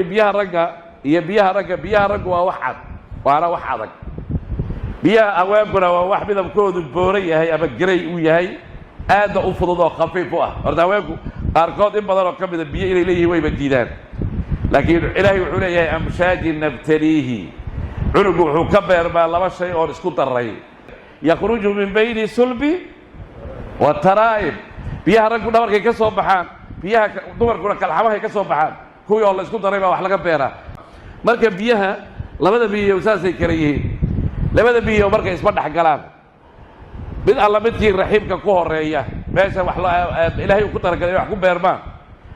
biyaha ragga iyo biyaha ragga waa wax cad waana wax adag. biyaha haweenkuna waa wax midabkoodu booran yahay ama garay uu yahay aad u fudud oo khafiif ah. horta haweenku qaarkood in badan oo ka mid biyo inay leeyihiin way badidaan, laakiin ilaahay wuxuu leeyahay amshaajin nabtalihi, cunugu wuxuu ka beermaa laba shay oo isku daray, yakhruju min bayni sulbi wa taraa'ib. biyaha raggu dhabarkay ka soo baxaan, biyaha dumarkuna kalxamahay ka soo baxaan, kuwii oo la isku daray baa wax laga beeraa. marka biyaha labada biyo saasay kala yihiin. labada biyo markay isma dhex galaan, mid alla midkii raxiimka ku horeeya meesha wax ilaahay ku talagalay wax ku beermaan,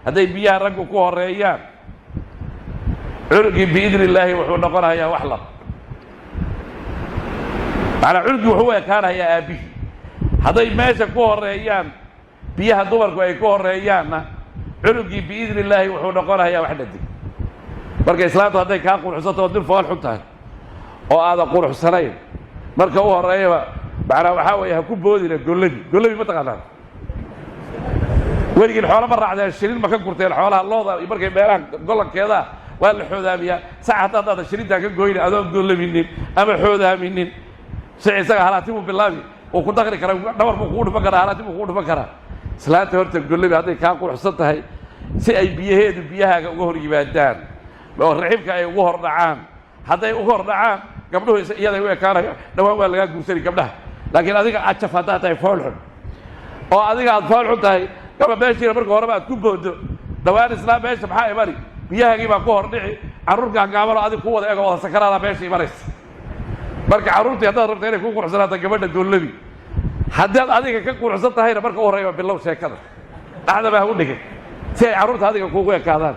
hadday biyaha raggu ku horeeyaan cunugii biidni illaahi wuxuu noqonayaa wax lab. macnaa cunugii wuxuu ekaanayaa aabbihi. hadday meesha ku horeeyaan biyaha dumarku ay ku horeeyaanna cunugii biidni illaahi wuxuu noqonayaa wax dhadig. marka islaamtu hadday kaa quruxsato oo dil fool xun tahay oo aadan quruxsanayn, marka u horeeyaba macnaa waxaa weeye ha ku boodina gollabi ma taqaanaan. weligiin xoolo ma raacdeen shilin ma ka gurteen xoolaha looda markay meelaha gollankeeda waa la xoodaamiyaa. sac haddaad aada shilintaa ka goyna adoon gollaminin ama xoodaaminin, si isaga halaati buu bilaabi uu ku daqri karaa, dhabar buu kugu dhufan karaa, halaati buu kugu dhufan karaa. islaanta horta gollabi hadday kaa quruxsan tahay si ay biyaheedu biyahaaga uga hor yimaadaan oo raxibka ay ugu hor dhacaan. hadday uga hor dhacaan gabdhuhu iyaday u ekaanayo dhawaan waa lagaa guursani gabdhaha. laakiin adiga cajaf haddaad tahay fool xun oo adiga aad fool xun tahay, gaba meeshiina marka horeba aad ku boodo dhawaan islaam meesha maxaa imani, biyahaagii baa ku hor dhici, carruurkaan gaabano adig ku wada ego wada sakaraada meesha imanaysa. marka carruurtii haddaad rabta inay ku quruxsanaato gabadha gollabi, haddaad adiga ka quruxsan tahayna marka u horreeya bilow sheekada dhacdaba ha u dhigin si ay carruurta adiga kuugu ekaadaan.